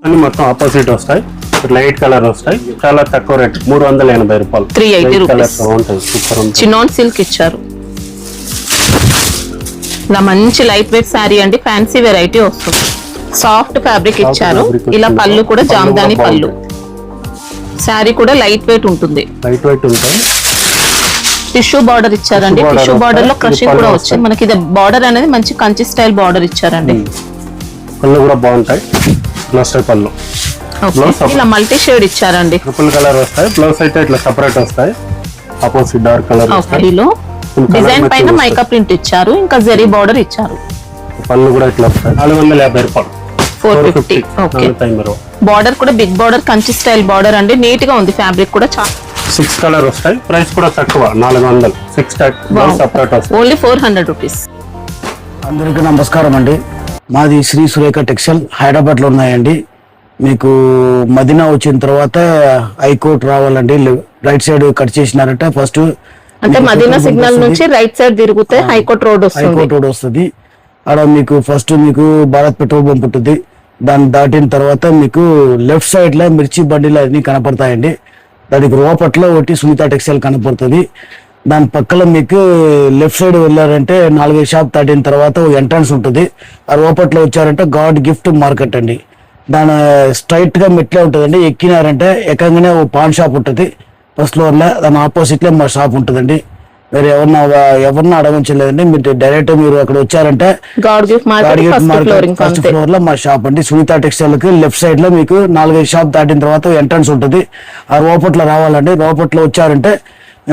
అన్ని మొత్తం ఆపోజిట్ వస్తాయి, లైట్ కలర్ వస్తాయి, చాలా తక్కువ రేట్ 380 రూపాయలు. 380 కలర్స్ ఉంటాయి, సూపర్ ఉంటాయి. చినాన్ సిల్క్ ఇచ్చారు. ఇలా మంచి లైట్ వెయిట్ శారీ అండి, ఫ్యాన్సీ వెరైటీ వస్తుంది. సాఫ్ట్ ఫ్యాబ్రిక్ ఇచ్చారు. ఇలా పళ్ళు కూడా జామ్దాని పళ్ళు. శారీ కూడా లైట్ వెయిట్ ఉంటుంది. లైట్ వెయిట్ ఉంటాయి. టిష్యూ బార్డర్ ఇచ్చారండి. టిష్యూ బార్డర్ లో క్రషింగ్ కూడా వచ్చింది మనకి. ఇది బార్డర్ అనేది మంచి కంచి స్టైల్ బార్డర్ ఇచ్చారండి. పళ్ళు కూడా బాగుంటాయి. బ్లౌజ్ పళ్ళు ఇలా మల్టీ షేడ్ ఇచ్చారండి. ట్రిపుల్ కలర్ వస్తాయి. బ్లౌజ్ అయితే ఇట్లా సెపరేట్ వస్తాయి. ఆపోజిట్ డార్క్ కలర్ వస్తాయి. డిజైన్ పైన మైకా ప్రింట్ ఇచ్చారు. ఇంకా జెరీ బార్డర్ ఇచ్చారు. పళ్ళు కూడా ఇట్లా వస్తాయి. 450 రూపాయలు. 450. ఓకే. బార్డర్ కూడా big border Kanchi style border అండి. నీట్ గా ఉంది. ఫ్యాబ్రిక్ కూడా చాలా 6 కలర్ వస్తాయి. ప్రైస్ కూడా తక్కువ, 400. 6 సెపరేట్ వస్తాయి. Only 400 rupees. అందరికీ నమస్కారం అండి. మాది శ్రీ సురేఖ టెక్స్టైల్ హైదరాబాద్ లో ఉన్నాయండి. మీకు మదీనా వచ్చిన తర్వాత హైకోర్ట్ రావాలండి. రైట్ సైడ్ కట్ చేసినారంటే ఫస్ట్ అంటే మదీనా సిగ్నల్ నుంచి రైట్ సైడ్ తిరిగితే హైకోర్ట్ రోడ్ వస్తుంది. అక్కడ మీకు ఫస్ట్ మీకు భారత్ పెట్రోల్ పంప్ ఉంటుంది. దాన్ని దాటిన తర్వాత మీకు లెఫ్ట్ సైడ్ లో మిర్చి బండిలు అన్ని కనపడతాయండి. దానికి రోపట్లో ఒకటి సునీత టెక్స్టైల్ కనపడుతుంది. దాని పక్కన మీకు లెఫ్ట్ సైడ్ వెళ్ళారంటే 4-5 షాప్ దాటిన తర్వాత ఎంట్రన్స్ ఉంటుంది. ఆ రోపట్లో వచ్చారంటే గాడ్ గిఫ్ట్ మార్కెట్ అండి. దాని స్ట్రైట్ గా మెట్లే ఉంటుందండి. ఎక్కినారంటే ఎక్కగానే ఓ పాన్ షాప్ ఉంటుంది ఫస్ట్ ఫ్లోర్ లో. దాని ఆపోజిట్ లో మా షాప్ ఉంటుందండి. మీరు ఎవరన్నా అడగలేదండి. మీరు డైరెక్ట్ మీరు అక్కడ వచ్చారంటే God gift market first floor లో మా షాప్ అండి. సునీత టెక్స్టైల్ కి లెఫ్ట్ సైడ్ లో మీకు 4-5 షాప్ దాటిన తర్వాత ఎంట్రన్స్ ఉంటుంది. ఆ రోపట్లో రావాలండి. రోపట్లో వచ్చారంటే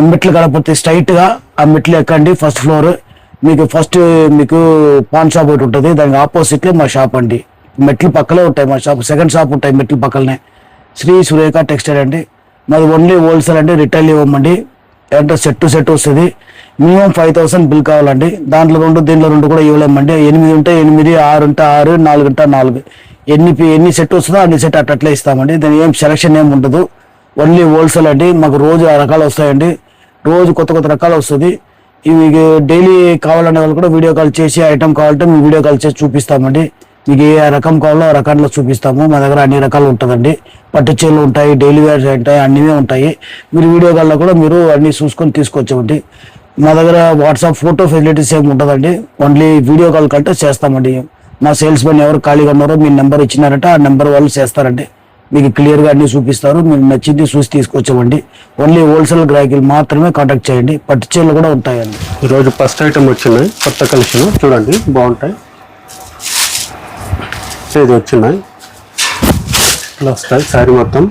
మెట్లు కనపడితే స్ట్రైట్ గా ఆ మెట్లు ఎక్కండి. ఫస్ట్ ఫ్లోర్ మీకు మీకు పాన్ షాప్ ఒకటి ఉంటుంది. దానికి ఆపోజిట్ లో మా షాప్ అండి. మెట్లు పక్కలే ఉంటాయి మా షాప్. సెకండ్ షాప్ ఉంటాయి మెట్లు పక్కలనే. శ్రీ సురేఖ టెక్స్టైల్ అండి. మాది ఓన్లీ హోల్సేల్ అండి, రిటైల్ ఇవ్వమండి. అంటే సెట్ వస్తుంది. మినిమం 5000 బిల్ కావాలండి. దాంట్లో 2 దీంట్లో 2 కూడా ఇవ్వలేమండి. 8 ఉంటే 8, 6 ఉంటే 6, 4 ఉంటే 4. ఎన్ని సెట్ వస్తుందో అన్ని సెట్ అట్లే ఇస్తామండి. దాని ఏం సెలక్షన్ ఏమి ఉండదు. ఓన్లీ హోల్సేల్ అండి. మాకు రోజు ఆ రకాలు వస్తాయండి. రోజు కొత్త రకాలు వస్తుంది. ఇవి డైలీ కావాలనే వాళ్ళు కూడా వీడియో కాల్ చేసి ఐటమ్ కావాలంటే మేము వీడియో కాల్ చేసి చూపిస్తామండి. మీకు ఏ రకం కావాలో ఆ రకంలో చూపిస్తాము. మా దగ్గర అన్ని రకాలు ఉంటుందండి. పట్టు చీరలు ఉంటాయి, డైలీ వేర్స్ ఉంటాయి, అన్నీ ఉంటాయి. మీరు వీడియో కాల్లో కూడా మీరు అన్ని చూసుకొని తీసుకొచ్చామండి. మా దగ్గర వాట్సాప్ ఫోటో ఫెసిలిటీస్ ఏమి ఉంటుందండి. ఓన్లీ వీడియో కాల్ కంటే చేస్తామండి. మా సేల్స్ మెన్ ఎవరు ఖాళీగా ఉన్నారో మీ నెంబర్ ఇచ్చినారంటే ఆ నెంబర్ వాళ్ళు చేస్తారండి. మీకు క్లియర్గా అన్ని చూపిస్తారు. మీరు నచ్చింది చూసి తీసుకొచ్చామండి. ఓన్లీ హోల్సేల్ గ్రాహకులు మాత్రమే కాంటాక్ట్ చేయండి. పట్టు చీరలు కూడా ఉంటాయండి. ఈరోజు ఫస్ట్ ఐటమ్ వచ్చినాయి, కొత్త కలెక్షన్ చూడండి, బాగుంటాయి. ఇది వచ్చినాయి ఇలా వస్తాయి. శారీ మొత్తం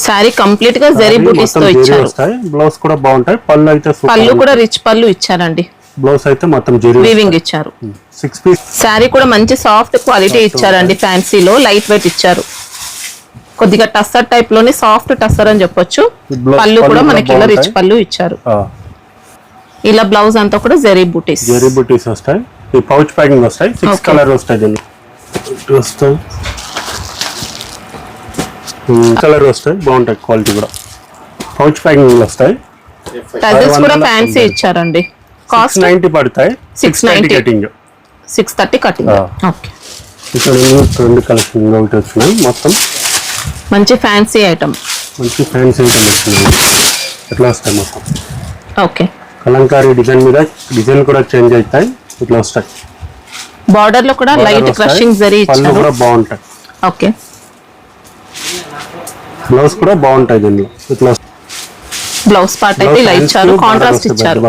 శారీ కంప్లీట్ గా జరీ బూటీస్ తో ఇచ్చారు. బ్లౌజ్ కూడా బాగుంటాయి. పళ్ళు అయితే పళ్ళు కూడా రిచ్ పళ్ళు ఇచ్చారండి. బ్లౌజ్ అయితే మొత్తం జరీ వీవింగ్ ఇచ్చారు. 6 పీస్ శారీ కూడా మంచి సాఫ్ట్ క్వాలిటీ ఇచ్చారండి. ఫ్యాన్సీలో లైట్ వెయిట్ ఇచ్చారు. కొద్దిగా టస్సర్ టైప్ లోనే సాఫ్ట్ టస్సర్ అని చెప్పొచ్చు. పళ్ళు కూడా మనకి ఇలా రిచ్ పళ్ళు ఇచ్చారు. ఇలా బ్లౌజ్ అంతా కూడా జరీ బూటీస్ వస్తాయి. ఈ పౌచ్ ప్యాకింగ్ వస్తాయి. 6 కలర్ వస్తాయి. దీన్ని వస్తాయి కలర్ వస్తాయి, బాగుంటాయి. క్వాలిటీ కూడా పౌచ్ ప్యాకింగ్ వస్తాయి. టజల్స్ కూడా ఫ్యాన్సీ ఇచ్చారండి. కాస్ట్ 90 పడతాయి. 690 కటింగ్. 630 కటింగ్. ఓకే. ఇక్కడ 2 కలెక్షన్ ఒకటి వచ్చినాయి. మొత్తం మంచి ఫ్యాన్సీ ఐటమ్. వచ్చినాయి. ఎట్లా వస్తాయి మొత్తం. ఓకే. కలంకారీ డిజైన్ మీద డిజైన్ కూడా చేంజ్ అవుతాయి. ఇట్లా వస్తాయి. బార్డర్ లో కూడా లైట్ క్రషింగ్ జరీ ఇచ్చారు. పళ్ళు కూడా బాగుంటాయి. ఓకే. బ్లౌజ్ కూడా బాగుంటాయి. దీనిలో ఇట్లా బ్లౌజ్ పార్ట్ అయితే ఇలా ఇచ్చారు. కాంట్రాస్ట్ ఇచ్చారు.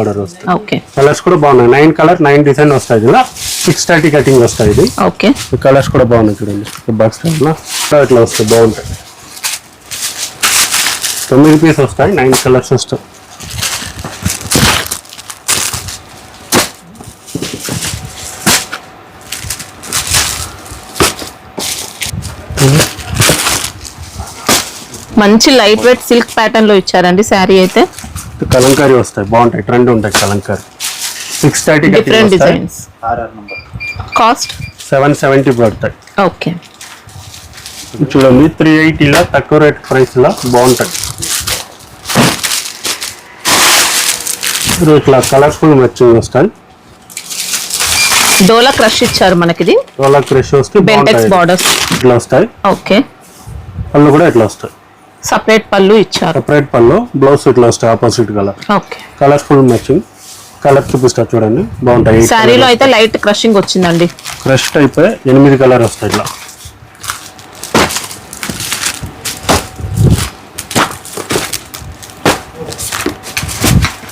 ఓకే. కలర్స్ కూడా బాగున్నాయి. 9 కలర్ 9 డిజైన్ వస్తాయి. ఇలా 630 కటింగ్ వస్తాయి. ఇది ఓకే. కలర్స్ కూడా బాగున్నాయి. చూడండి బాక్స్ ఇట్లా వస్తాయి, బాగుంటాయి. 9 పీస్ వస్తాయి. 9 కలర్స్ వస్తాయి. మంచి లైట్ వెయిట్ సిల్క్ ప్యాటర్న్ లో ఇచ్చారండి. శారీ అయితే కలంకారీ వస్తాయి, బాగుంటాయి. ట్రెండ్ ఉంటాయి కలంకారీ. 630 different designs. కాస్ట్ 770 పడతాయి. ఓకే. చూడండి 380 లా తక్కువ రేట్ ప్రైస్ లా బాగుంటాయి. ఇట్లా కలర్ఫుల్ మ్యాచింగ్ వస్తాయి. డోలా క్రష్ ఇచ్చారు మనకి. ఇది డోలా క్రష్ వస్తే బెంటెక్స్ బార్డర్స్ ఇట్లా వస్తాయి. ఓకే, పళ్ళు కూడా ఇట్లా వస్తాయి. సపరేట్ పళ్ళు ఇచ్చారు. సపరేట్ పళ్ళు, బ్లౌజ్ ఇట్లా వస్తాయి opposite colour. Okay, colourful matching. Colour చూపిస్తా చూడండి, బాగుంటాయి. శారీలో అయితే లైట్ క్రషింగ్ వచ్చిందండి. క్రష్ టైప్ 8 కలర్ వస్తాయి ఇట్లా.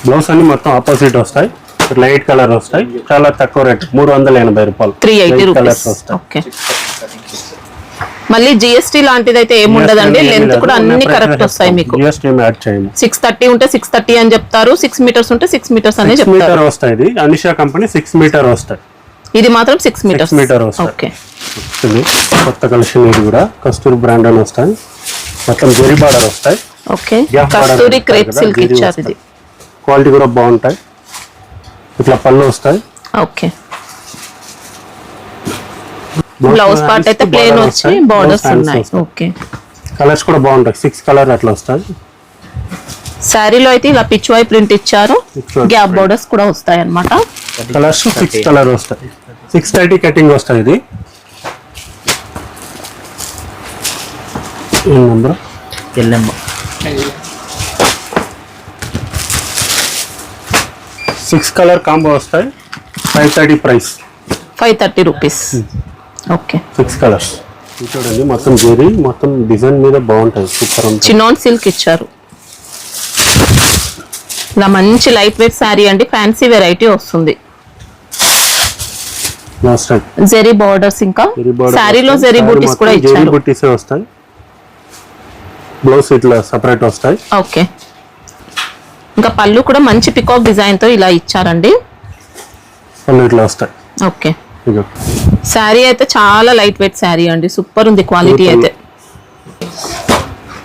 బ్లౌజ్ అన్ని మొత్తం ఆపోజిట్ వస్తాయి. ఇట్లా 8 కలర్ వస్తాయి. చాలా తక్కువ రేట్, 380 రూపాయలు. 380 కలర్స్ రూపీస్. వస్తాయి. ఓకే, మళ్ళీ జిఎస్టీ లాంటిది అయితే ఏముండదండి. లెంత్ కూడా అన్ని కరెక్ట్ వస్తాయి మీకు. జిఎస్టీ యాడ్ చేయండి. 630 ఉంటే 630 అని చెప్తారు, 6 మీటర్స్ ఉంటే 6 మీటర్స్ అని 6 చెప్తారు. మీటర్ వస్తాయి. ఇది అనిషా కంపెనీ 6 మీటర్ వస్తాయి. ఇది మాత్రం 6 మీటర్స్. మీటర్ వస్తాయి. ఓకే, ఇది కొత్త కలెక్షన్. ఇది కూడా కస్తూరి బ్రాండ్ అని వస్తాయి. మొత్తం జెరీ బార్డర్ వస్తాయి. ఓకే, గ్యాప్ బార్డర్ కస్తూరి వస్తాయి క్రేప్ కదా, సిల్క్ జెరీ ఇచ్చారు. వస్తాయి. ఇది క్వాలిటీ కూడా బాగుంటాయి. ఇట్లా పళ్ళు వస్తాయి. ఓకే, బ్లౌజ్ పార్ట్ అయితే ప్లేన్ వచ్చి బార్డర్స్ ఉన్నాయి. ఓకే, కలర్స్ కూడా బాగుంటాయి. 6 కలర్ అట్లా వస్తాయి. శారీలో అయితే ఇలా పిచ్వాయ్ ప్రింట్ ఇచ్చారు. Pitchwai గ్యాప్ బార్డర్స్ కూడా వస్తాయి అన్నమాట. కలర్స్ 6 కలర్ వస్తాయి. 630 కటింగ్ వస్తాయి. ఇది ఏం నెంబర్? 6 కలర్ కాంబో వస్తాయి. 530 ప్రైస్. 530 రూపీస్. Okay, 6 colours. చూడండి, మొత్తం జెరీ, మొత్తం డిజైన్ మీద బాగుంటాయి. సూపర్ ఉంటుంది. చినాన్ సిల్క్ ఇచ్చారు. ఇలా మంచి లైట్ వెయిట్ శారీ అండి. ఫ్యాన్సీ వెరైటీ వస్తుంది. జెరీ బార్డర్స్, ఇంకా శారీలో జెరీ బూటీస్ కూడా జెరీ ఇచ్చారు. బూటీస్ వస్తాయి. బ్లౌజ్ ఇట్లా సెపరేట్ వస్తాయి. ఓకే, ఇంకా పళ్ళు కూడా మంచి పికాక్ డిజైన్ తో ఇలా ఇచ్చారండి. పళ్ళు ఇట్లా వస్తాయి. ఓకే, ఇగో శారీ అయితే చాలా లైట్ వెయిట్ శారీ అండి. సూపర్ ఉంది క్వాలిటీ అయితే.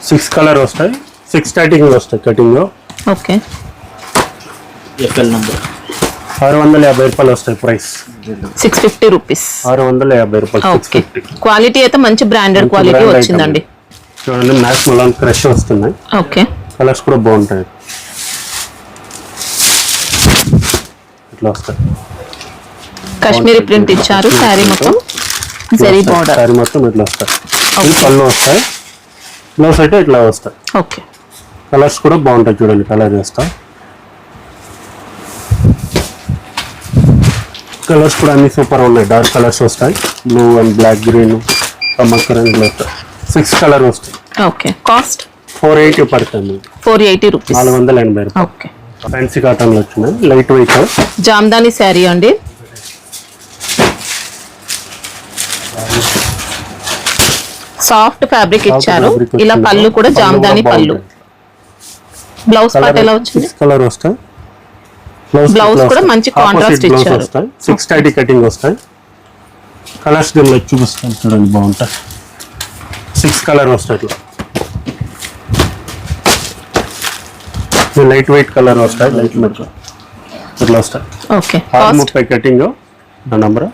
6 కలర్ వస్తాయి. 630 వస్తాయి కటింగ్. ఓకే, FL నంబర్ 650 రూపాయలు వస్తాయి ప్రైస్. 650 రూపీస్. 650 రూపాయలు. ఓకే, 650. క్వాలిటీ అయితే మంచి బ్రాండెడ్ క్వాలిటీ brand వచ్చిందండి. చూడండి, మ్యాక్స్ మలాన్ క్రష్ వస్తున్నాయి. ఓకే, కలర్స్ కూడా బాగుంటాయి. ఇట్లా వస్తాయి. కాశ్మీరీ ప్రింట్ ఇచ్చారు. శారీ మొత్తం జెరీ బార్డర్. శారీ మొత్తం ఇట్లా వస్తాయి. ఇది పళ్ళు వస్తాయి. బ్లౌజ్ అయితే ఇట్లా వస్తాయి. ఓకే, కలర్స్ కూడా బాగుంటాయి. చూడండి, కలర్ వేస్తా. కలర్స్ కూడా అన్ని సూపర్ ఉన్నాయి. డార్క్ కలర్స్ వస్తాయి. బ్లూ అండ్ బ్లాక్, గ్రీన్, కమర్కరెంట్ వస్తాయి. 6 కలర్ వస్తాయి. ఓకే, కాస్ట్ 480 పడుతుంది. 480 రూపీస్. 480 రూపాయలు. ఓకే, ఫ్యాన్సీ కాటన్ లో వచ్చినాయి. Light weight. జామ్దాని శారీ అండి. సాఫ్ట్ ఫ్యాబ్రిక్ ఇచ్చారు. ఇలా పళ్ళు కూడా జామ్దాని పళ్ళు. బ్లౌజ్ పార్ట్ ఎలా వచ్చింది? 6 కలర్ వస్తాయి. బ్లౌజ్ కూడా మంచి కాంట్రాస్ట్ ఇచ్చారు. 630 కటింగ్ వస్తాయి. కలర్స్ దీనిలో చూపిస్తాను చూడండి, బాగుంటాయి. 6 కలర్ వస్తాయి. ఇట్లా లైట్ వెయిట్ కలర్ వస్తాయి. లైట్ వెయిట్ ఇట్లా వస్తాయి. Okay, 630 cutting. నంబర్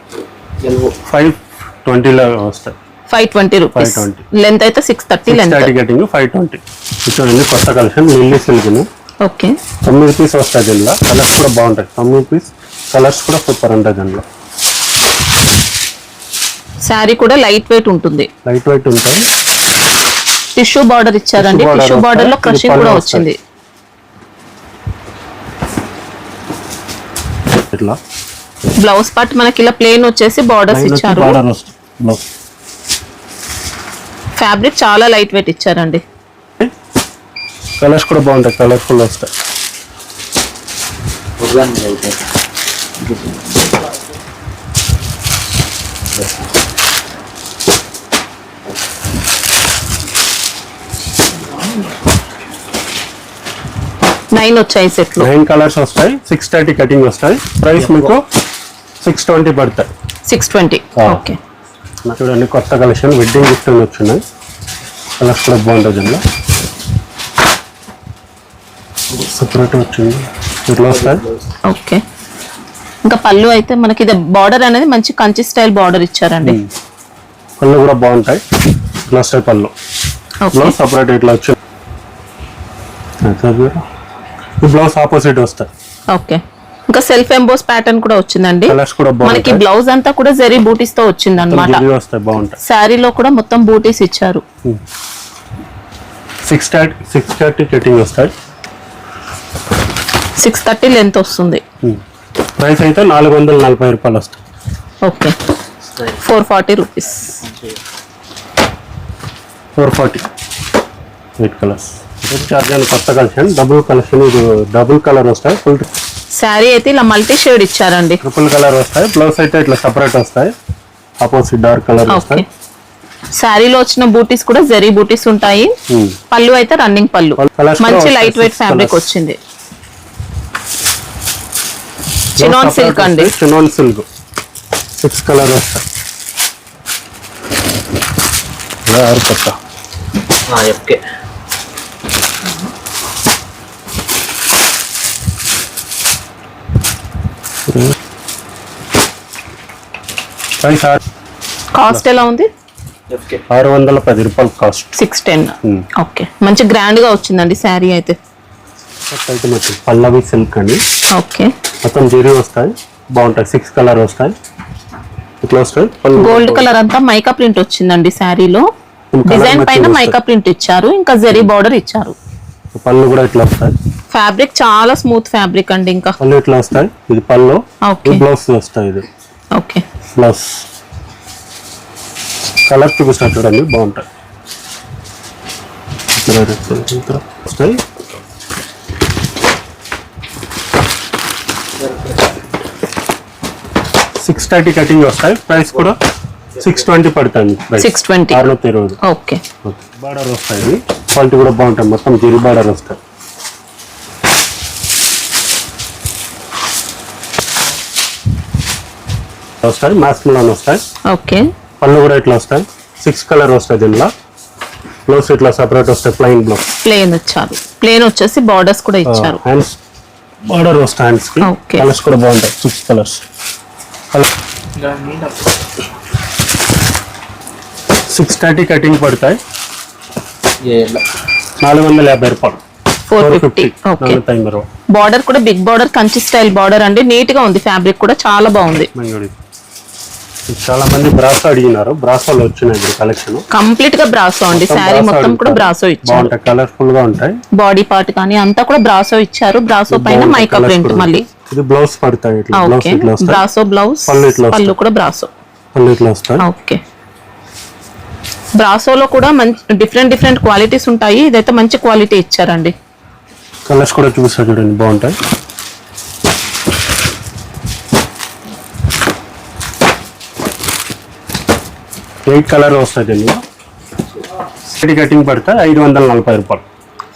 520 లో వస్తాయి. 520 రూపీస్. 520. లెంత్ అయితే 630 లెంత్. 630 కటింగ్ 520. చూడండి, కొత్త collection lily silk. Okay, 9 piece వస్తాయి దీనిలో. కలర్స్ కూడా బాగుంటాయి. 9 పీస్ కలర్స్ కూడా సూపర్ ఉంటాయి దీనిలో. శారీ కూడా లైట్ వెయిట్ ఉంటుంది. లైట్ వెయిట్ ఉంటాయి. టిష్యూ బార్డర్ ఇచ్చారండి. Tissue border టిష్యూ బార్డర్ లో వస్తాయి. క్రషింగ్ ఇది కూడా పళ్ళు వచ్చింది. ఇట్లా బ్లౌజ్ పార్ట్ మనకి ఇలా ప్లేన్ వచ్చేసి బార్డర్స్ ఇచ్చారు. బార్డర్ వస్తుంది. బ్లౌజ్ ఫ్యాబ్రిక్ చాలా లైట్ వెయిట్ ఇచ్చారండి. కలర్స్ కూడా బాగుంటాయి. కలర్ఫుల్ వస్తాయి. ప్రోగ్రామ్ అయితే నైన్ వచ్చాయి సెట్ లో. 9 కలర్స్ వస్తాయి. 630 కటింగ్ వస్తాయి. ప్రైస్ మీకు 620 పడతాయి. 620. ఓకే, చూడండి, కొత్త కలెక్షన్ వెడ్డింగ్ గిఫ్ట్ అని వచ్చినాయి. కలర్స్ కూడా బాగుంటుంది. దీనిలో సెపరేట్ వచ్చింది. ఇట్లా వస్తాయి. ఓకే, ఇంకా పళ్ళు అయితే మనకి ఇది బార్డర్ అనేది మంచి కంచి స్టైల్ బార్డర్ ఇచ్చారండి. పళ్ళు కూడా బాగుంటాయి. ఇట్లా వస్తాయి పళ్ళు. బ్లౌజ్ సపరేట్ ఇట్లా వచ్చింది. బ్లౌజ్ ఆపోజిట్ వస్తాయి. ఓకే, ఇంకా సెల్ఫ్ ఎంబోస్ ప్యాటర్న్ కూడా వచ్చిందండి. కలర్స్ కూడా మనకి బాగుంటాయి. బ్లౌజ్ అంతా కూడా జరీ బూటీస్ తో వచ్చింది అనమాట. ఇవి వస్తాయి బాగుంటాయి. శారీలో కూడా మొత్తం బూటీస్ ఇచ్చారు. 630 కటింగ్ వస్తాయి. 630 లెంత్ వస్తుంది. ప్రైస్ అయితే 440 రూపాయలు వస్తాయి. Okay 440 rupees. 440 white colours. Charger కొత్త కలెక్షన్, డబుల్ కలర్ వస్తాయి. ఫుల్ శారీ అయితే ఇలా మల్టీ షేడ్ ఇచ్చారండి. ట్రిపుల్ కలర్ వస్తాయి. బ్లౌజ్ అయితే ఇట్లా సెపరేట్ వస్తాయి. ఆపోజిట్ డార్క్ కలర్ ఓకే వస్తాయి. శారీలో వచ్చిన బూటీస్ కూడా జరీ బూటీస్ ఉంటాయి. పళ్ళు అయితే రన్నింగ్ పళ్ళు. Colours మంచి కూడా లైట్ వెయిట్ వస్తాయి, ఫ్యాబ్రిక్ colours. వచ్చింది. చినాన్ సిల్క్ అండి. చినాన్ సిల్క్ 6 కలర్ వస్తాయి. కొత్త ఎఫ్కే ప్రైస్ కాస్ట్ ఎలా ఉంది? 610 రూపాయలు కాస్ట్. 610. ఓకే మంచి గ్రాండ్ గా వచ్చిందండి శారీ అయితే. అయితే మొత్తం పల్లవి సిల్క్ అండి. ఓకే మొత్తం జరీ వస్తాయి బాగుంటాయి. 6 కలర్ వస్తాయి. ఇట్లా వస్తాయి. గోల్డ్ కలర్ అంతా మైకా ప్రింట్ వచ్చిందండి శారీలో. డిజైన్ పైన మైకా ప్రింట్ ఇచ్చారు, ఇంకా జరీ బార్డర్ ఇచ్చారు. పళ్ళు కూడా ఇట్లా వస్తాయి. ఫ్యాబ్రిక్ చాలా స్మూత్ ఫ్యాబ్రిక్ అండి. ఇంకా పళ్ళు ఇట్లా వస్తాయి. ఇది పళ్ళు. ఓకే బ్లౌజ్ వస్తాయి. ఇది ఓకే బ్లౌజ్ కలర్ చూపిస్తారు చూడండి బాగుంటాయి. వస్తాయి. $630 కటింగ్ వస్తాయి. ప్రైస్ కూడా 620 పడుతుంది. 620. 620. ఓకే బార్డర్ వస్తాయి. క్వాలిటీ కూడా బాగుంటాయి. మొత్తం జరీ బార్డర్ వస్తాయి. వస్తాయి మాస్క్ వస్తాయి. ఓకే పళ్ళు కూడా ఇట్లా వస్తాయి. 6 కలర్ వస్తాయి. దీనిలో బ్లౌజ్ ఇట్లా సెపరేట్ వస్తాయి. ప్లెయిన్ బ్లౌజ్ ప్లేన్ వచ్చారు. ప్లేన్ వచ్చేసి బార్డర్స్ కూడా ఇచ్చారు. హ్యాండ్స్ బార్డర్ వస్తాయి. హ్యాండ్స్ కి Okay. కలర్స్ కూడా బాగుంటాయి. 6 కలర్స్. 630 కటింగ్ పడతాయి. 450 రూపాయలు. 450. ఓకే బార్డర్ కూడా big border Kanchi style border అండి. నీట్ గా ఉంది. ఫ్యాబ్రిక్ కూడా చాలా బాగుంది. చాలా మంది బ్రాసో అడిగినారు. బ్రాసోలో వచ్చినాయి కలెక్షన్. కంప్లీట్ గా బ్రాసో అండి. శారీ మొత్తం కూడా బ్రాసో ఇచ్చారు. బాగుంటాయి. కలర్ఫుల్ గా ఉంటాయి. బాడీ పార్ట్ కానీ అంతా కూడా బ్రాసో ఇచ్చారు. బ్రాసో పైన మైకా ప్రింట్ మళ్ళీ. ఇది బ్లౌజ్ పడతాయి. ఇట్లా బ్లౌజ్ ఓకే ఇట్లా వస్తాయి. Brasso blouse. పళ్ళు ఇట్లా వస్తాయి. పళ్ళు కూడా బ్రాసో. పళ్ళు ఇట్లా వస్తాయి. ఓకే బ్రాసోలో కూడా మంచి డిఫరెంట్ క్వాలిటీస్ ఉంటాయి. ఇదైతే మంచి క్వాలిటీ ఇచ్చారండి. కలర్స్ కూడా చూపిస్తారు చూడండి బాగుంటాయి. ఎయిట్ కలర్ వస్తాయి. దీనిలో కటింగ్ పడితే 540 రూపాయలు.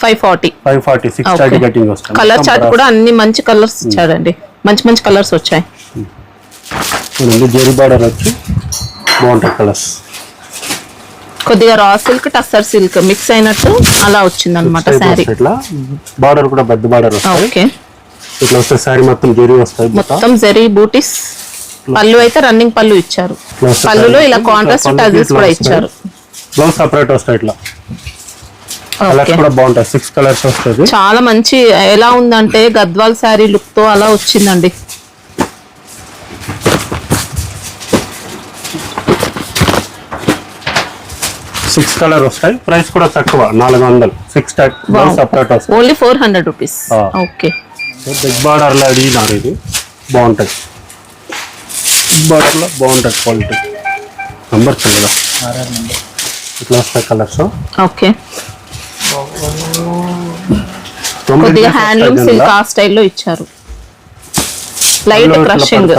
540. 540 630 కటింగ్ వస్తాయి. కలర్ చార్ట్ కూడా అన్ని మంచి కలర్స్ ఇచ్చాడండి. మంచి కలర్స్ వచ్చాయి. చూడండి జరీ బార్డర్ వచ్చి బాగుంటాయి కలర్స్. కొద్దిగా raw silk tussar silk mix అయినట్టు అలా వచ్చింది అనమాట శారీ. ఇట్లా బార్డర్ కూడా పెద్ద బార్డర్ వస్తాయి. ఓకే ఇట్లా వస్తే శారీ మొత్తం జరీ వస్తాయి. మొత్తం జరీ బూటీస్. పళ్ళు అయితే రన్నింగ్ పళ్ళు ఇచ్చారు. పళ్ళులో ఇలా కాంట్రాస్ట్ టజిల్స్ కూడా ఇచ్చారు. బ్లౌజ్ సెపరేట్ వస్తాయి. ఇట్లా కలర్స్ కూడా బాగుంటాయి. 6 కలర్స్ వస్తుంది. చాలా మంచి ఎలా ఉందంటే గద్వాల్ శారీ లుక్ తో అలా వచ్చిందండి. సిక్స్ కలర్ వస్తాయి. ప్రైస్ కూడా తక్కువ 400. 6 బ్లౌజ్ సెపరేట్ వస్తాయి. Only 400 rupees. Okay big border లో అడిగినారు. ఇది బాగుంటాయి. బిగ్ బార్డర్ లో బాగుంటాయి క్వాలిటీ. నంబర్ కదా ఇట్లా వస్తాయి కలర్స్. ఓకే కొద్దిగా హ్యాండ్లూమ్ సిల్క్ ఆ స్టైల్లో ఇచ్చారు. Light crushing.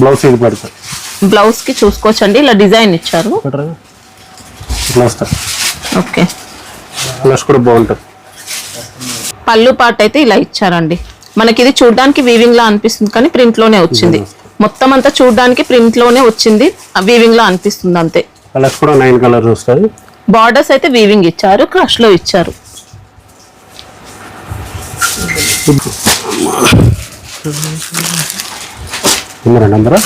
బ్లౌజ్ ఇది పడతాయి. బ్లౌజ్ కి చూసుకోవచ్చండి ఇలా డిజైన్ ఇచ్చారు. ఇట్లా వస్తాయి. ఓకే కలర్స్ కూడా బాగుంటాయి. పళ్ళు పార్ట్ అయితే ఇలా ఇచ్చారండి. మనకి ఇది చూడడానికి వీవింగ్ లా అనిపిస్తుంది కానీ ప్రింట్ లోనే వచ్చింది. మొత్తం అంతా చూడడానికి ప్రింట్ లోనే వచ్చింది. వీవింగ్ లా అనిపిస్తుంది అంతే. కలర్స్ కూడా 9 కలర్స్ వస్తాయి. బార్డర్స్ అయితే వీవింగ్ ఇచ్చారు. క్రష్ లో ఇచ్చారు. నంబరా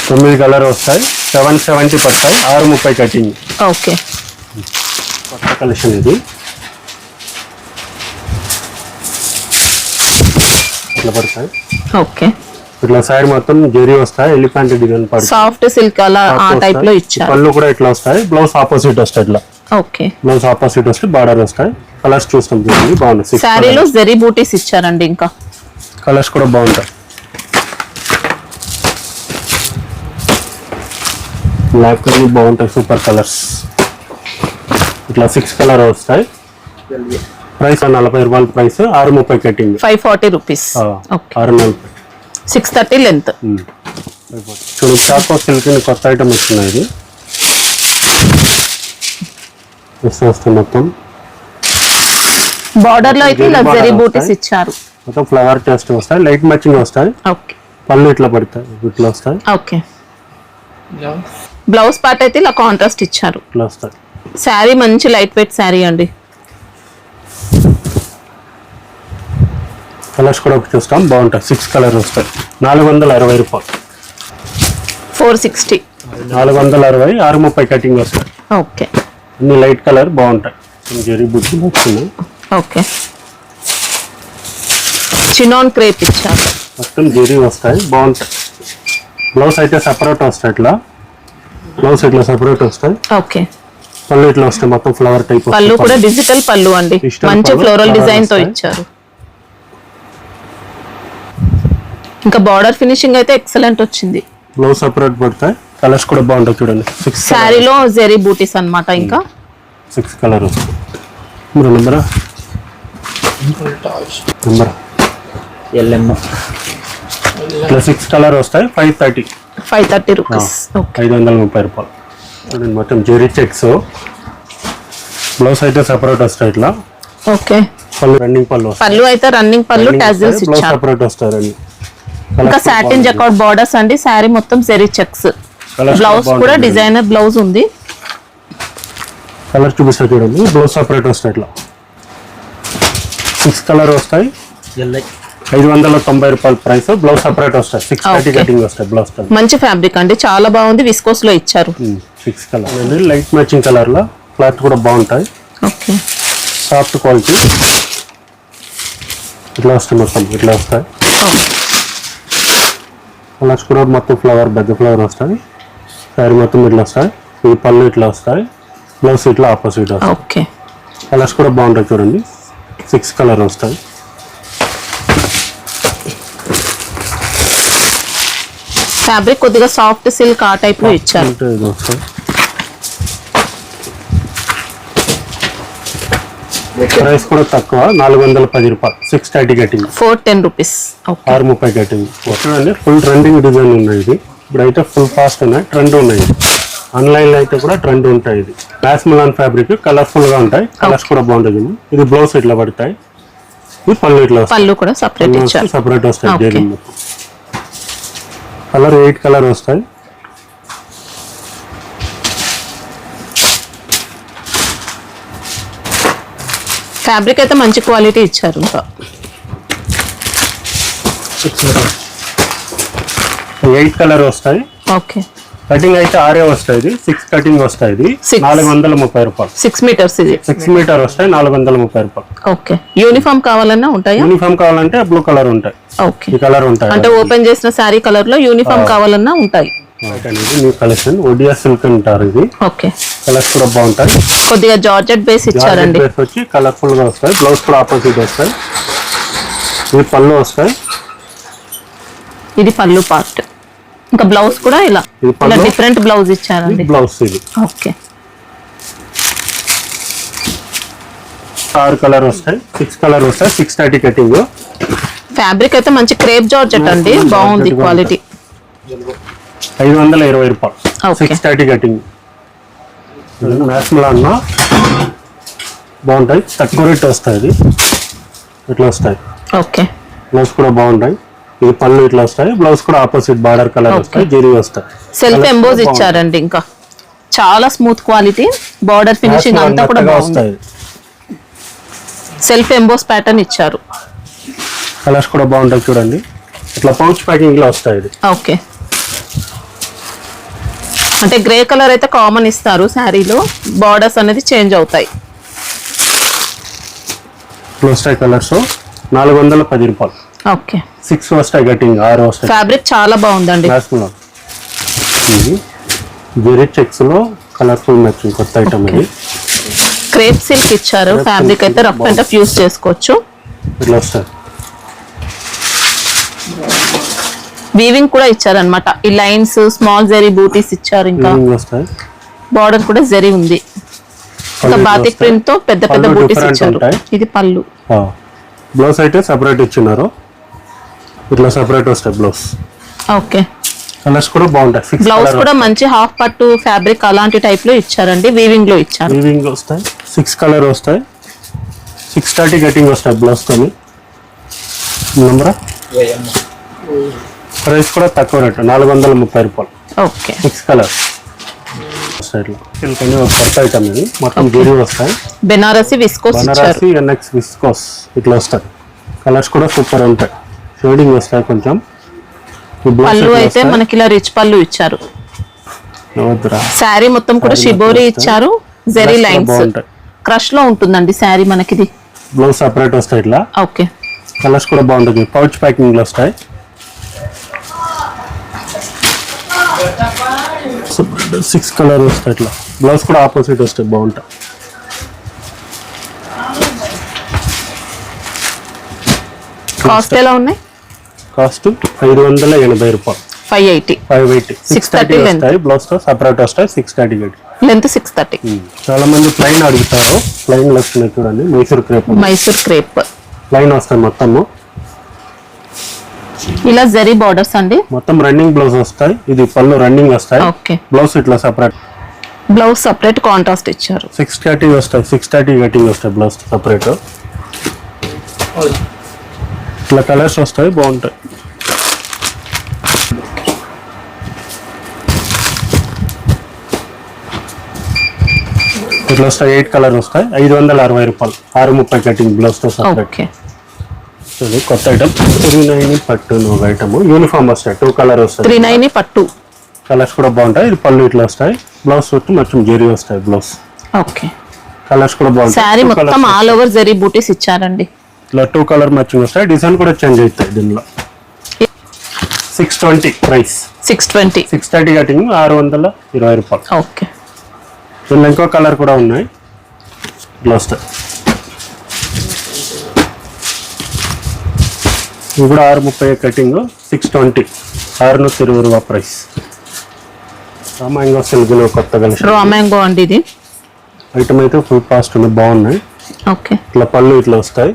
9 కలర్ వస్తాయి, 770 పడతాయి, 630 కటింగ్. ఓకే. కొత్త కలెక్షన్ ఇది. ఇట్లా పడతాయి. ఓకే. ఇట్లా సైడ్ మొత్తం జెరీ వస్తాయి, ఎలిఫెంట్ డిజైన్ పడతాయి. సాఫ్ట్ సిల్క్ అలా ఆ టైప్ లో ఇచ్చారు. పళ్ళు కూడా ఇట్లా వస్తాయి, బ్లౌజ్ ఆపోజిట్ వస్తాయి. ఇట్లా ఓకే. బ్లౌజ్ ఆపోజిట్ వస్తే బార్డర్ వస్తాయి. కలర్స్ చూస్తాం చూడండి, బాగున్నాయి. శారీలో జెరీ బూటీస్ ఇచ్చారండి. ఇంకా కలర్స్ కూడా బాగుంటాయి. బ్లాక్ కలర్ బాగుంటాయి, సూపర్ కలర్స్. ఇట్లా 6 కలర్ వస్తాయి. ప్రైస్ 40 రూపాయల price, 630 cutting, 540 rupees. Okay. 640. 630 length. చూడు చాకో సిల్క్ కొత్త ఐటమ్ వస్తున్నాయి. ఇది వస్తుంది మొత్తం. బార్డర్ లో అయితే ఇలా జెరీ బూటీస్ ఇచ్చారు. మొత్తం ఫ్లవర్ టెస్ట్ వస్తాయి, లైట్ మ్యాచింగ్ వస్తాయి. ఓకే. పళ్ళు ఇట్లా పడతాయి, ఇట్లా వస్తాయి. ఓకే. బ్లౌజ్ పార్ట్ అయితే ఇలా కాంట్రాస్ట్ ఇచ్చారు. ఇట్లా వస్తాయి. శారీ మంచి లైట్ వెయిట్ శారీ అండి. కలర్స్ కూడా చూస్తాం, బాగుంటాయి. 6 కలర్ వస్తాయి, 460 రూపాయలు. 460. 460, 630 కటింగ్ వస్తాయి. ఓకే. అన్ని లైట్ కలర్ బాగుంటాయి. జెరీ బుట్టి వచ్చింది. ఓకే. చినాన్ క్రేప్ ఇచ్చారు. మొత్తం జెరీ వస్తాయి, బాగుంటాయి. బ్లౌజ్ అయితే సెపరేట్ వస్తాయి. ఇట్లా బ్లౌజ్ ఇట్లా సెపరేట్ వస్తాయి. ఓకే. పళ్ళు ఇట్లా వస్తాయి, మొత్తం ఫ్లవర్ టైప్. పళ్ళు కూడా డిజిటల్ పళ్ళు అండి, Digital మంచి పళ్ళు, ఫ్లోరల్ flower డిజైన్ తో వస్తాయి. ఇచ్చారు. ఇంకా బార్డర్ ఫినిషింగ్ అయితే ఎక్సలెంట్ వచ్చింది. బ్లౌజ్ సెపరేట్ పడతాయి. కలర్స్ కూడా బాగుంటాయి చూడండి. 6 శారీలో జెరీ బూటీస్ అన్నమాట. ఇంకా 6 కలర్ వస్తాయి. Number LM. ఇట్లా 6 కలర్ వస్తాయి, 530. 530 రూపీస్. ఓకే. 530 రూపాయలు. చూడండి మొత్తం జెరీ చెక్స్. బ్లౌజ్ అయితే సెపరేట్ వస్తాయి. ఇట్లా ఓకే. పళ్ళు రన్నింగ్ పళ్ళు వస్తాయి. పళ్ళు అయితే రన్నింగ్ పళ్ళు, టాజిల్స్ బ్లౌజ్ ఇచ్చారు. సెపరేట్ వస్తాయి. రన్నింగ్ ఇంకా సాటిన్ జకాట్ బార్డర్స్ అండి. శారీ మొత్తం జెరీ చెక్స్. బ్లౌజ్ కూడా డిజైనర్ బ్లౌజ్ ఉంది. కలర్ చూపిస్తా చూడండి. బ్లౌజ్ సెపరేట్ వస్తాయి. ఇట్లా 6 కలర్ వస్తాయి, 590 రూపాయల ప్రైస్. బ్లౌజ్ సెపరేట్ వస్తాయి. 630 కటింగ్ వస్తాయి. బ్లౌజ్ కలర్ మంచి ఫ్యాబ్రిక్ అండి, చాలా బాగుంది. విస్కోస్ లో ఇచ్చారు. 6 కలర్ లైట్ మ్యాచింగ్ కలర్ లో క్లాత్ కూడా బాగుంటాయి. ఓకే. Soft quality. ఇట్లా వస్తాయి, మొత్తం ఇట్లా వస్తాయి. కలర్స్ కూడా మొత్తం ఫ్లవర్, పెద్ద ఫ్లవర్ వస్తాయి. శారీ మొత్తం ఇట్లా వస్తాయి. ఈ పళ్ళు ఇట్లా వస్తాయి. బ్లౌజ్ ఇట్లా ఆపోజిట్ వస్తాయి. ఓకే. కలర్స్ కూడా బాగుంటాయి చూడండి. 6 కలర్ వస్తాయి. ఫ్యాబ్రిక్ కొద్దిగా సాఫ్ట్ సిల్క్ ఆ టైప్ లో ఇచ్చారు. ఇది వస్తాయి. ప్రైస్ కూడా తక్కువ, 410 రూపాయలు. 630 కటింగ్, 410 రూపీస్. ఓకే. 630 కటింగ్. చూడండి ఫుల్ ట్రెండింగ్ డిజైన్ ఉన్నాయి. ఇది ఇప్పుడైతే ఫుల్ ఫాస్ట్ ఉన్నాయి, ట్రెండ్ ఉన్నాయి. ఆన్లైన్ లో అయితే కూడా ట్రెండ్ ఉంటాయి. ఇది మ్యాస్మలాన్ ఫ్యాబ్రిక్, కలర్ఫుల్ గా ఉంటాయి. కలర్స్ కూడా బాగుంటాయి. ఇది బ్లౌజ్ ఇట్లా పడతాయి. ఇది పళ్ళు ఇట్లా వస్తాయి. పళ్ళు కూడా సెపరేట్ ఇచ్చారు. సెపరేట్ వస్తాయి. ఓకే. జెరీ కలర్ 8 కలర్ వస్తాయి. ఫ్యాబ్రిక్ అయితే మంచి క్వాలిటీ ఇచ్చారు. ఇంకా 8 కలర్ వస్తాయి. ఓకే. కటింగ్ అయితే 6 వస్తాయి. ఇది 6 కటింగ్ వస్తాయి. ఇది 430 రూపాయలు. 6 మీటర్స్ ఇది. 6 మీటర్ వస్తాయి, 430 రూపాయలు. ఓకే. యూనిఫామ్ కావాలన్నా ఉంటాయా? యూనిఫామ్ కావాలంటే బ్లూ కలర్ ఉంటాయి. ఓకే. ఈ కలర్ ఉంటాయి. అంటే ఓపెన్ చేసిన శారీ కలర్ లో యూనిఫామ్ కావాలన్నా ఉంటాయి. న్యూ కలెక్షన్ ఒడియా సిల్క్ అంటారు. ఇది ఓకే. కలర్స్ కూడా బాగుంటాయి. కొద్దిగా జార్జెట్ బేస్ ఇచ్చారండి. బేస్ వచ్చి కలర్ఫుల్ గా వస్తాయి. బ్లౌజ్ కూడా ఆపోజిట్ వస్తాయి. ఇది పళ్ళు వస్తాయి. ఇది పళ్ళు పార్ట్. ఇంకా బ్లౌజ్ కూడా ఇలా ఇది పళ్ళు. ఇలా డిఫరెంట్ బ్లౌజ్ ఇచ్చారండి. బ్లౌజ్ ఇది. ఓకే. 6 కలర్ వస్తాయి. 6 కలర్ వస్తాయి. 630 కటింగ్. ఫ్యాబ్రిక్ అయితే మంచి క్రేప్ జార్జెట్ అండి, బాగుంది క్వాలిటీ. 520 రూపాయలు. ఓకే. 630 కటింగ్. మ్యాస్మలాన్ బాగుంటాయి. తక్కువ రేట్ వస్తాయి. ఇది ఇట్లా వస్తాయి. ఓకే. బ్లౌజ్ కూడా బాగుంటాయి. ఇది పళ్ళు ఇట్లా వస్తాయి. బ్లౌజ్ కూడా ఆపోజిట్ బార్డర్ కలర్ వస్తాయి. జెరీ వస్తాయి. సెల్ఫ్ ఎంబోజ్ ఇచ్చారండి. ఇంకా చాలా స్మూత్ క్వాలిటీ. బార్డర్ ఫినిషింగ్ అంతా కూడా బాగుంది. సెల్ఫ్ ఎంబోస్ ప్యాటర్న్ ఇచ్చారు. కలర్స్ కూడా బాగుంటాయి చూడండి. ఇట్లా పౌచ్ ప్యాకింగ్ లో వస్తాయి. ఇది ఓకే. అంటే గ్రే కలర్ అయితే కామన్ ఇస్తారు శారీలో, బార్డర్స్ అనేది చేంజ్ అవుతాయి. వస్తాయి కలర్స్ 410 రూపాయలు. ఓకే, 6 వస్తాయి కటింగ్, 6 వస్తాయి. ఫ్యాబ్రిక్ చాలా బాగుందండి. ఇది జెరీ చెక్స్ లో కలర్ఫుల్ మ్యాచింగ్ కొత్త ఐటమ్ ఇది. క్రేప్ సిల్క్ ఇచ్చారు, ఫ్యాబ్రిక్ అయితే రఫ్ అండ్ టఫ్ యూస్ చేసుకోవచ్చు. ఇట్లా వస్తాయి. వీవింగ్ కూడా ఇచ్చారన్నమాట. ఈ లైన్స్ స్మాల్ జెరీ బూటీస్ ఇచ్చారు. ఇంకా వస్తాయి. బార్డర్ కూడా జెరీ ఉంది. ఇంకా బాతిక్ ప్రింట్ తో పెద్ద పెద్ద బూటీస్ ఇచ్చారు. ఇది పళ్ళు. బ్లౌజ్ అయితే సెపరేట్ ఇచ్చినారు. ఇట్లా సెపరేట్ వస్తాయి బ్లౌజ్. ఓకే, కలర్స్ కూడా బాగుంటాయి. బ్లౌజ్ కూడా మంచి హాఫ్ పట్టు ఫ్యాబ్రిక్ అలాంటి టైప్ లో ఇచ్చారండి. వీవింగ్ లో ఇచ్చారు. వీవింగ్ వస్తాయి. 6 కలర్ వస్తాయి. 630 కటింగ్ వస్తాయి బ్లౌజ్ తోని. నంబర్ ప్రైస్ కూడా తక్కువ రేట్ 430 రూపాయలు. ఓకే, 6 కలర్ సైడ్ లో సిల్క్ అని ఒక కొత్త ఐటమ్ ఇది. మొత్తం జెరీ వస్తాయి. బెనారసి విస్కోస్ ఇచ్చారు. బనారసి ఎన్ఎక్స్ విస్కోస్ ఇట్లా వస్తాయి. కలర్స్ కూడా సూపర్ ఉంటాయి. షేడింగ్ వస్తాయి కొంచెం. పళ్ళు అయితే మనకి ఇలా రిచ్ పళ్ళు ఇచ్చారు. శారీ మొత్తం కూడా షిబోరి ఇచ్చారు. జెరీ లైన్స్ క్రష్ లో ఉంటుందండి శారీ మనకిది. బ్లౌజ్ సెపరేట్ వస్తాయి ఇట్లా. ఓకే, కలర్స్ కూడా బాగుంటుంది. పౌచ్ ప్యాకింగ్ లో వస్తాయి. 6 కలర్ వస్తాయి ఇట్లా. బ్లౌజ్ కూడా ఆపోజిట్ వస్తాయి, బాగుంటాయి. కాస్ట్ ఎలా ఉన్నాయి? కాస్ట్ 580 రూపాయలు. 580. 580. 630 లెంత్. వస్తాయి. బ్లౌజ్ తో సెపరేట్ వస్తాయి. 630 లెంత్ 630. చాలా మంది ప్లైన్ అడుగుతారు. ప్లైన్ వస్తున్నాయి చూడండి. Mysore crepe. Mysore crepe plain వస్తాయి మొత్తము. ఇలా జరీ బార్డర్స్ అండి. మొత్తం రన్నింగ్ బ్లౌజ్ వస్తాయి. ఇది పళ్ళు రన్నింగ్ వస్తాయి. ఓకే, బ్లౌజ్ ఇట్లా సెపరేట్. బ్లౌజ్ సెపరేట్ కాంట్రాస్ట్ ఇచ్చారు. 630 వస్తాయి. 630 కటింగ్ వస్తాయి. Blouse separate. ఇట్లా కలర్స్ వస్తాయి, బాగుంటాయి. ఇట్లా వస్తాయి. 8 కలర్ వస్తాయి. 560 రూపాయలు. 630 కటింగ్ బ్లౌజ్ తో సెపరేట్. ఓకే, కొత్త ఐటమ్ 39 పట్టు ఒక ఐటమ్. యూనిఫామ్ వస్తాయి. 2 కలర్ వస్తాయి. 39 పట్టు. కలర్స్ కూడా బాగుంటాయి. ఇది పళ్ళు ఇట్లా వస్తాయి. బ్లౌజ్ వచ్చి మొత్తం జెరీ వస్తాయి. బ్లౌజ్ ఓకే, కలర్స్ కూడా బాగుంటాయి. శారీ మొత్తం ఆల్ ఓవర్ జరీ బూటీస్ ఇచ్చారండి. ఇట్లా 2 కలర్ మ్యాచింగ్ వస్తాయి. డిజైన్ కూడా చేంజ్ అవుతాయి దీనిలో. 620 ప్రైస్. 620. 630 కటింగ్ 620 రూపాయలు. ఓకే, దీనిలో ఇంకో కలర్ కూడా ఉన్నాయి. ఇట్లా వస్తాయి. ఇది కూడా 630 కటింగ్ 620. 620 రూపాయ ప్రైస్. మ్యాంగో సిల్క్ కొత్త కలిసి రా మ్యాంగో అండి ఇది. ఐటమ్ అయితే ఫుల్ కాస్ట్ ఉంది, బాగున్నాయి. ఓకే, ఇట్లా పళ్ళు ఇట్లా వస్తాయి.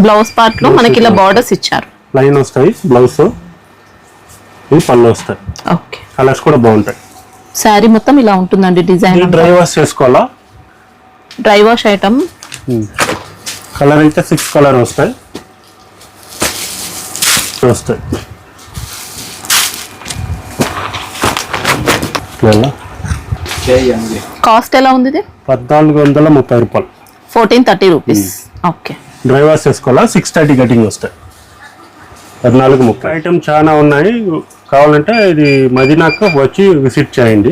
బ్లౌజ్ పార్ట్ లో మనకి ఇలా బార్డర్స్ ఇచ్చారు. లైన్ వస్తాయి బ్లౌజ్. ఇది పళ్ళు వస్తాయి. ఓకే, కలర్స్ కూడా బాగుంటాయి. శారీ మొత్తం ఇలా ఉంటుందండి. డిజైన్ డ్రై వాష్ చేసుకోవాలా? Dry wash item. కలర్ అయితే 6 కలర్ వస్తాయి. కాస్ట్ ఎలా ఉంది ఇది? 1430 రూపాయలు. 1430 రూపీస్. ఓకే, డ్రై వాష్ చేసుకోవాలా? 630 కటింగ్ వస్తాయి. 1430. ఐటమ్ చాలా ఉన్నాయి. కావాలంటే ఇది మదీనాకు వచ్చి విజిట్ చేయండి.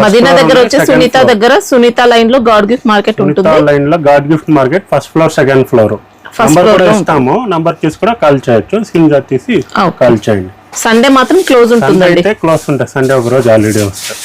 మదీనా దగ్గర వచ్చి సునీత దగ్గర, సునీత లైన్ లో గాడ్ గిఫ్ట్ మార్కెట్ ఉంటుంది. లైన్ లో God gift market first floor, second floor. Number కూడా ఇస్తాము. నంబర్ తీసి కూడా కాల్ చేయొచ్చు. స్క్రీన్ షాట్ తీసి కాల్ చేయండి. సండే మాత్రం క్లోజ్ ఉంటుందండి. క్లోజ్ ఉంటాయి. సండే ఒక రోజు హాలిడే వస్తాయి.